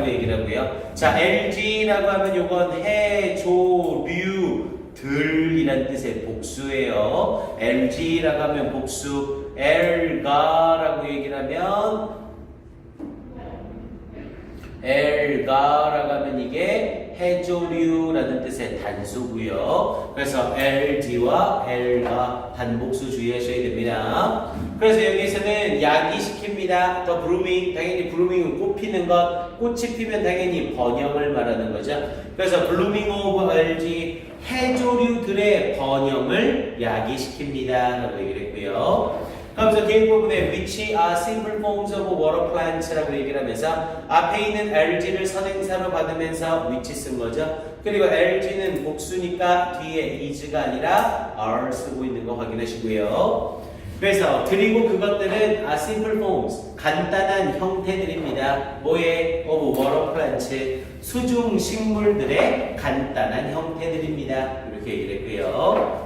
얘기를 하고요. 자, LG라고 하면 요건 해, 조, 류, 들이란 뜻의 복수예요. LG라고 하면 복수, 엘가라고 얘기를 하면 엘가라고 하면 이게 해조류라는 뜻의 단수고요. 그래서 LG와 엘가 단복수 주의하셔야 됩니다. 그래서 여기서는 야기시킵니다. 더 브루밍, 당연히 브루밍은 꽃피는 것, 꽃이 피면 당연히 번영을 말하는 거죠. 그래서 블루밍 오브 LG 해조류들의 번영을 야기시킵니다 라고 얘기를 했고요. 그러면서 뒤에 부분에 which are simple forms of water plants라고 얘기를 하면서 앞에 있는 LG를 선행사로 받으면서 which 쓴 거죠. 그리고 LG는 복수니까 뒤에 is가 아니라 are 쓰고 있는 거 확인하시고요. 그래서 그리고 그것들은 are simple forms 간단한 형태들입니다. 뭐의 of water plants 수중 식물들의 간단한 형태들입니다. 이렇게 얘기를 했고요.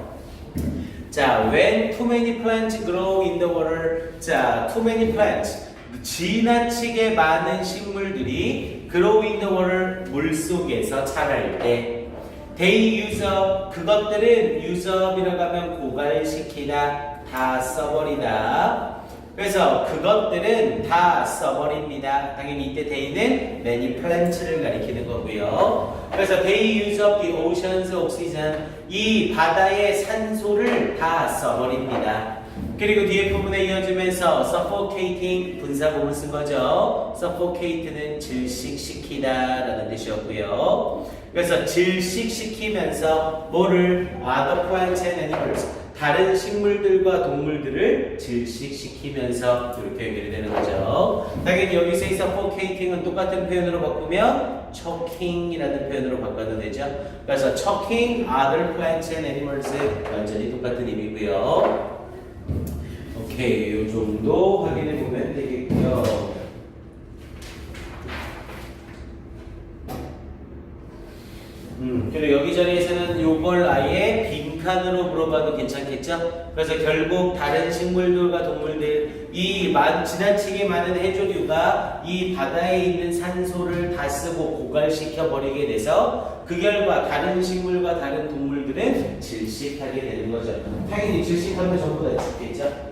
자, when too many plants grow in the water. 자, too many plants. 지나치게 많은 식물들이 grow in the water. 물 속에서 자랄 때. they use up. 그것들은 use up이라고 하면 고갈시키다, 다 써버리다. 그래서 그것들은 다 써버립니다. 당연히 이때 they는 many plants를 가리키는 거고요. 그래서 they use up the ocean's oxygen. 이 바다의 산소를 다 써버립니다. 그리고 뒤에 부분에 이어지면서 suffocating 분사구문 쓴 거죠. suffocate는 질식시키다 라는 뜻이었고요. 그래서 질식시키면서 뭐를 other plants and animals 다른 식물들과 동물들을 질식시키면서 이렇게 얘기를 되는 거죠. 당연히 여기서 이 suffocating은 똑같은 표현으로 바꾸면 chocking이라는 표현으로 바꿔도 되죠. 그래서 choking other plants and animals 완전히 똑같은 의미고요. 오케이, 이 정도 확인해 보면 되겠고요. 그리고 여기 자리에서는 요걸 아예 빈칸으로 물어봐도 괜찮겠죠? 그래서 결국 다른 식물들과 동물들, 이 지나치게 많은 해조류가 이 바다에 있는 산소를 다 쓰고 고갈시켜 버리게 돼서 그 결과 다른 식물과 다른 동물들은 질식하게 되는 거죠. 당연히 질식하면 전부 다 죽겠죠?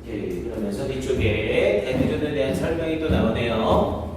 오케이, 그러면서 뒤쪽에 대두존에 대한 설명이 또 나오네요.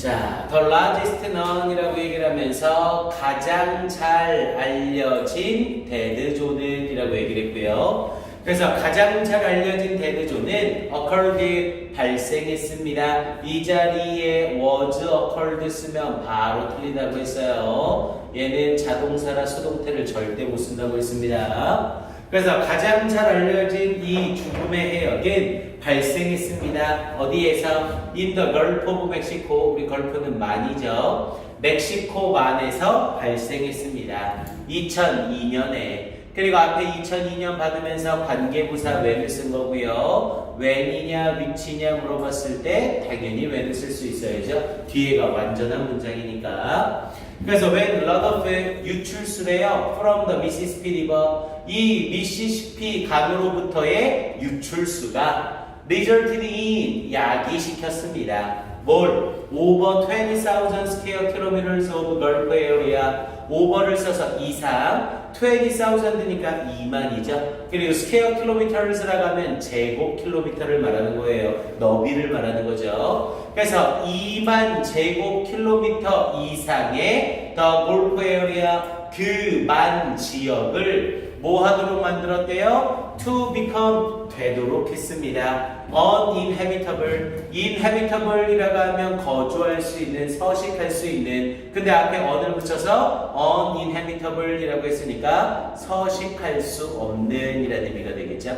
자, the largest known이라고 얘기를 하면서 가장 잘 알려진 데드존은이라고 얘기를 했고요. 그래서 가장 잘 알려진 데드존은 occurred 발생했습니다. 이 자리에 was occurred 쓰면 바로 틀린다고 했어요. 얘는 자동사라 수동태를 절대 못 쓴다고 했습니다. 그래서 가장 잘 알려진 이 죽음의 해역은 발생했습니다. 어디에서? In the Gulf of Mexico. 우리 걸프는 만이죠. 멕시코만에서 발생했습니다. 2002년에. 그리고 앞에 2002년 받으면서 관계부사 when을 쓴 거고요. when이냐 which냐 물어봤을 때 당연히 when을 쓸 수 있어야죠. 뒤에가 완전한 문장이니까. 그래서 when lot of 유출수래요. from the Mississippi River. 이 미시시피 강으로부터의 유출수가 resulted in 야기시켰습니다. 뭘? over 20,000 square kilometers of Gulf area. over를 써서 이상 20,000니까 2만이죠. 그리고 square kilometers라고 하면 제곱킬로미터를 말하는 거예요. 너비를 말하는 거죠. 그래서 2만 제곱킬로미터 이상의 the Gulf area 그 만 지역을 뭐 하도록 만들었대요? To become 되도록 했습니다. uninhabitable. inhabitable이라고 하면 거주할 수 있는, 서식할 수 있는. 근데 앞에 on을 붙여서 uninhabitable이라고 했으니까 서식할 수 없는 이라는 의미가 되겠죠.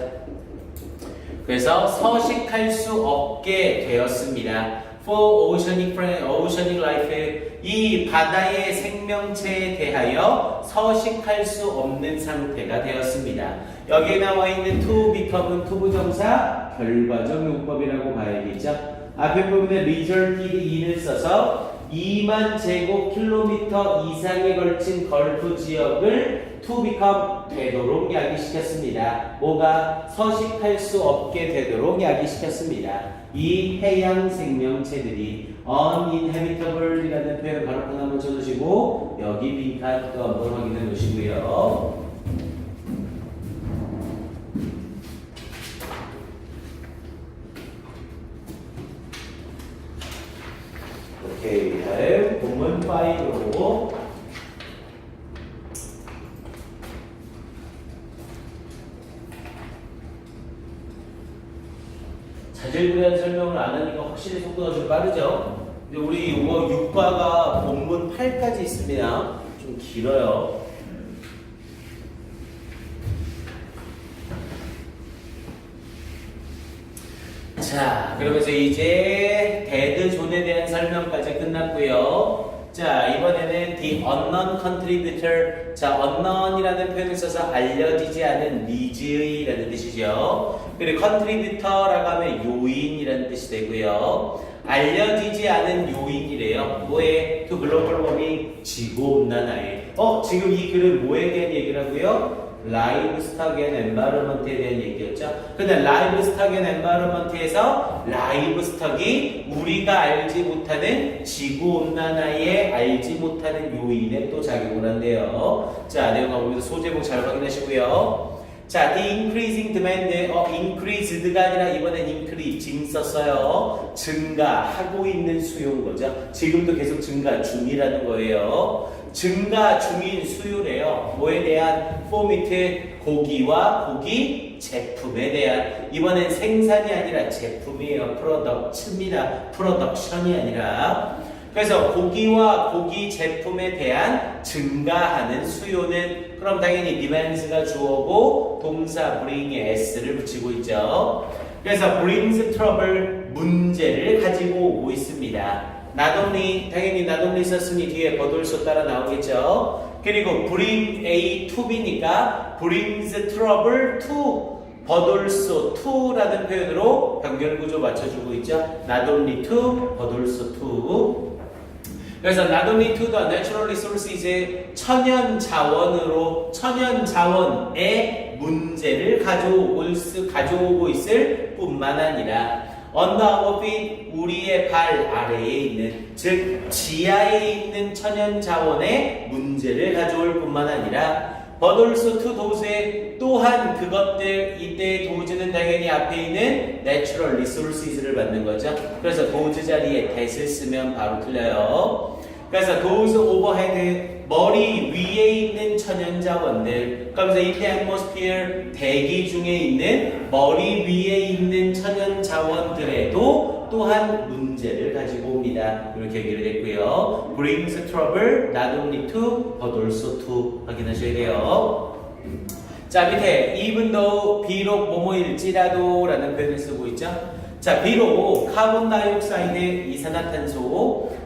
그래서 서식할 수 없게 되었습니다. For oceanic life. 이 바다의 생명체에 대하여 서식할 수 없는 상태가 되었습니다. 여기에 나와 있는 to become은 투부정사 결과적 용법이라고 봐야겠죠. 앞에 부분에 resulted in을 써서 2만 제곱킬로미터 이상에 걸친 걸프 지역을 to become 되도록 야기시켰습니다. 뭐가 서식할 수 없게 되도록 야기시켰습니다. 이 해양 생명체들이 uninhabitable이라는 표현 바로 하나 한번 쳐주시고 여기 빈칸 또 한번 확인해 놓으시고요. 오케이, 다음 본문 5로 자질구레한 설명을 안 하니까 확실히 속도가 좀 빠르죠? 근데 우리 이거 6과가 본문 8까지 있습니다. 좀 길어요. 자, 그러면서 이제 데드존에 대한 설명까지 끝났고요. 자, 이번에는 the unknown contributor. 자, unknown이라는 표현을 써서 알려지지 않은 미지의라는 뜻이죠. 그리고 contributor라고 하면 요인이라는 뜻이 되고요. 알려지지 않은 요인이래요. 뭐에? to global warming, 지구온난화에. 지금 이 글은 뭐에 대한 얘기를 하고요? 라이브스탁 앤 엔바이러먼트에 대한 얘기였죠. 근데 라이브스탁 앤 엔바이러먼트에서 라이브스탁이 우리가 알지 못하는 지구온난화에 알지 못하는 요인에 또 작용을 한대요. 자, 내용 가보면서 소제목 잘 확인하시고요. 자, the increasing demand, increased가 아니라 이번엔 increase, 지금 썼어요. 증가하고 있는 수요인 거죠. 지금도 계속 증가 중이라는 거예요. 증가 중인 수요래요. 뭐에 대한? 포미트, 고기와 고기 제품에 대한. 이번엔 생산이 아니라 제품이에요. 프로덕츠입니다. 프로덕션이 아니라. 그래서 고기와 고기 제품에 대한 증가하는 수요는 그럼 당연히 demands가 주어고 동사 bring에 s를 붙이고 있죠. 그래서 brings trouble, 문제를 가지고 오고 있습니다. not only, 당연히 not only 썼으니 뒤에 but also 따라 나오겠죠. 그리고 bring A to B니까 brings trouble to but also to라는 표현으로 병렬구조 맞춰주고 있죠. not only to, but also to. 그래서 not only to the natural resources, 천연 자원으로, 천연 자원의 문제를 가져오고 있을 뿐만 아니라 under our feet, 우리의 발 아래에 있는, 즉 지하에 있는 천연 자원의 문제를 가져올 뿐만 아니라 but also to those, 또한 그것들, 이때 dose는 당연히 앞에 있는 natural resources를 받는 거죠. 그래서 those 자리에 that을 쓰면 바로 틀려요. 그래서 those overhead, 머리 위에 있는 천연 자원들, 그러면서 in the atmosphere, 대기 중에 있는 머리 위에 있는 천연 자원들에도 또한 문제를 가지고 옵니다. 이렇게 얘기를 했고요. brings trouble not only to but also to 확인하셔야 돼요. 자, 밑에 even though, 비록 뭐뭐일지라도 라는 표현을 쓰고 있죠. 자, 비록 카본 다이옥사이드, 이산화탄소가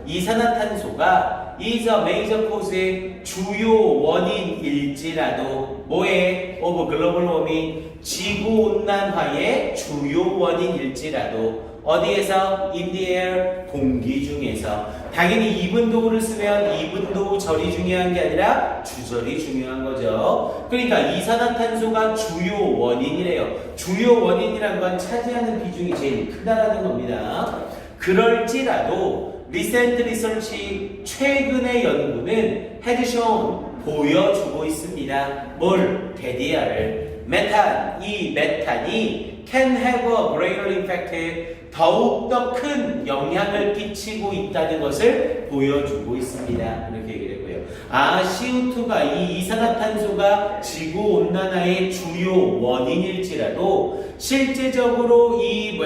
is a major cause의 주요 원인일지라도 뭐의 of global warming, 지구온난화의 주요 원인일지라도 어디에서? in the air, 공기 중에서. 당연히 even though를 쓰면 even though 절이 중요한 게 아니라 주절이 중요한 거죠. 그러니까 이산화탄소가 주요 원인이래요. 주요 원인이란 건 차지하는 비중이 제일 크다라는 겁니다. 그럴지라도 recent research, 최근의 연구는 had shown, 보여주고 있습니다. 뭘? 대디아를. 메탄, 이 메탄이 can have a greater impact, 더욱더 큰 영향을 끼치고 있다는 것을 보여주고 있습니다. 이렇게 얘기를 했고요. CO2가, 이 이산화탄소가 지구온난화의 주요 원인일지라도 실제적으로 이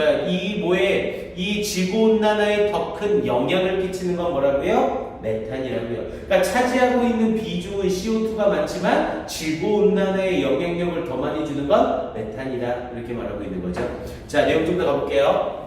지구온난화에 더 큰 영향을 끼치는 건 뭐라고요? 메탄이라고요. 그러니까 차지하고 있는 비중은 CO2가 많지만 지구온난화의 영향력을 더 많이 주는 건 메탄이다. 이렇게 말하고 있는 거죠. 자, 내용 좀 더 가볼게요.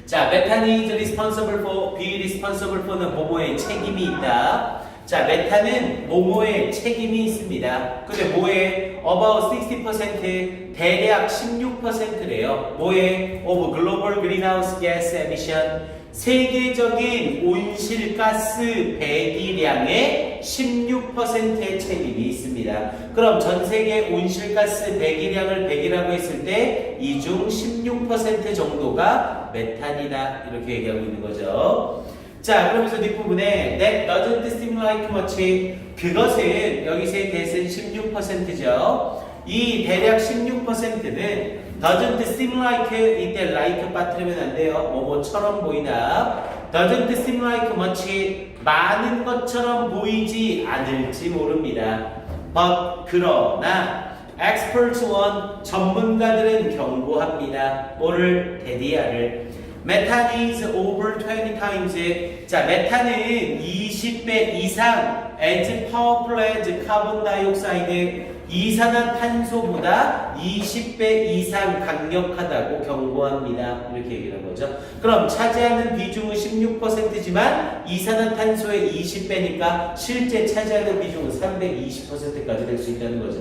자, 메탄이 is responsible for, be responsible for는 뭐뭐에 책임이 있다. 자, 메탄은 뭐뭐에 책임이 있습니다. 근데 뭐에? about 60%, 대략 16%래요. 뭐에? of global greenhouse gas emission, 세계적인 온실가스 배기량의 16%의 책임이 있습니다. 그럼 전 세계 온실가스 배기량을 100이라고 했을 때 이 중 16% 정도가 메탄이다. 이렇게 얘기하고 있는 거죠. 자, 그러면서 뒷부분에 that doesn't seem like much. 그것은 여기서의 that은 16%죠. 이 대략 16%는 doesn't seem like, 이때 like 빠뜨리면 안 돼요. 뭐뭐처럼 보이나. doesn't seem like much. 많은 것처럼 보이지 않을지 모릅니다. but 그러나 experts one, 전문가들은 경고합니다. 뭐를? 대디아를. 메탄 is over 20 times. 자, 메탄은 20배 이상 as powerful as carbon dioxide. 이산화탄소보다 20배 이상 강력하다고 경고합니다. 이렇게 얘기하는 거죠. 그럼 차지하는 비중은 16%지만 이산화탄소의 20배니까 실제 차지하는 비중은 320%까지 될 수 있다는 거죠.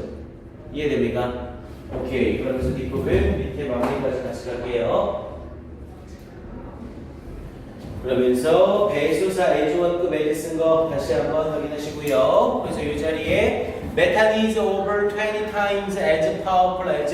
이해됩니까? 오케이. 그러면서 뒷부분 밑에 마무리까지 같이 갈게요. 그러면서 배수사 애주원급 애를 쓴 거 다시 한번 확인하시고요. 그래서 이 자리에 메탄 is over 20 times as powerful as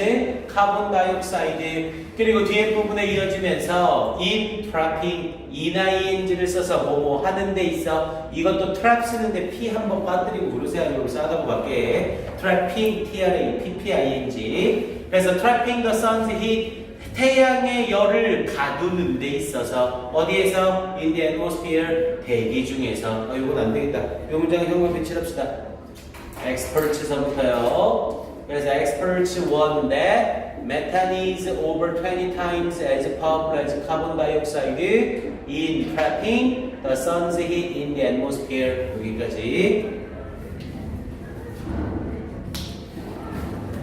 carbon dioxide. 그리고 뒤에 부분에 이어지면서 in trapping, ining를 써서 뭐뭐 하는 데 있어. 이것도 trap 쓰는데 p 한번 빠뜨리고 부르세요. 아니면 싸다고 밖에. trapping, t-r-a-p-p-i-n-g. 그래서 trapping the sun's heat, 태양의 열을 가두는 데 있어서 어디에서? in the atmosphere, 대기 중에서. 이건 안 되겠다. 이 문장은 형광 배치합시다. experts서부터요. 그래서 experts warn that methane is over 20 times as powerful as carbon dioxide in trapping the sun's heat in the atmosphere. 여기까지.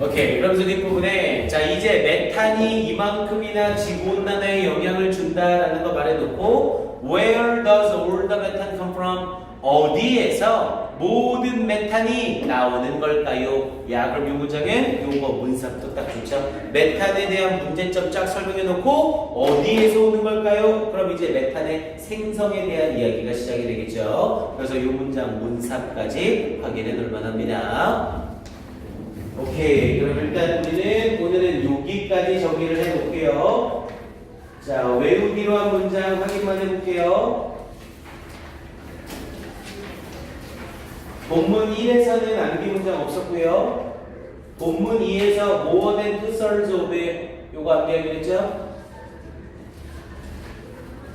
오케이. 그러면서 뒷부분에 자 이제 메탄이 이만큼이나 지구온난화에 영향을 준다라는 거 말해놓고 Where does all the methane come from? 어디에서 모든 메탄이 나오는 걸까요? 야, 그럼 이 문장은 요거 문sab도 딱 좋죠. 메탄에 대한 문제점 쫙 설명해놓고 어디에서 오는 걸까요? 그럼 이제 메탄의 생성에 대한 이야기가 시작이 되겠죠. 그래서 이 문장 문sab까지 확인해 놓을 만합니다. 오케이. 그럼 일단 우리는 오늘은 여기까지 정리를 해 놓을게요. 자, 외우기로 한 문장 확인만 해볼게요. 본문 1에서는 암기 문장 없었고요. 본문 2에서 more than 2/3 of 요거 암기하기로 했죠?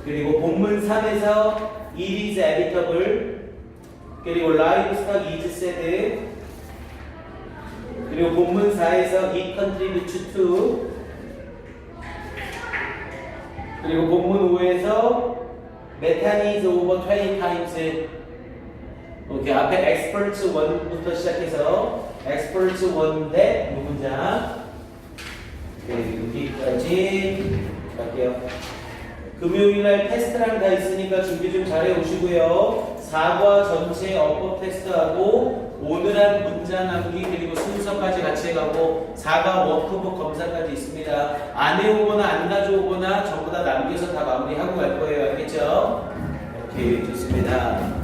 그리고 본문 3에서 it is habitable. 그리고 livestock is said. 그리고 본문 4에서 it contributes to. 그리고 본문 5에서 methane is over 20 times. 오케이. 앞에 experts 1부터 시작해서 experts 1 that 이 문장. 여기까지 갈게요. 금요일날 테스트랑 다 있으니까 준비 좀 잘해 오시고요. 4과 전체 어법 테스트하고 오늘 한 문장 암기 그리고 순서까지 같이 해가고 4과 워크북 검사까지 있습니다. 안 해오거나 안 가져오거나 전부 다 남겨서 다 마무리하고 갈 거예요. 알겠죠? 오케이. 좋습니다.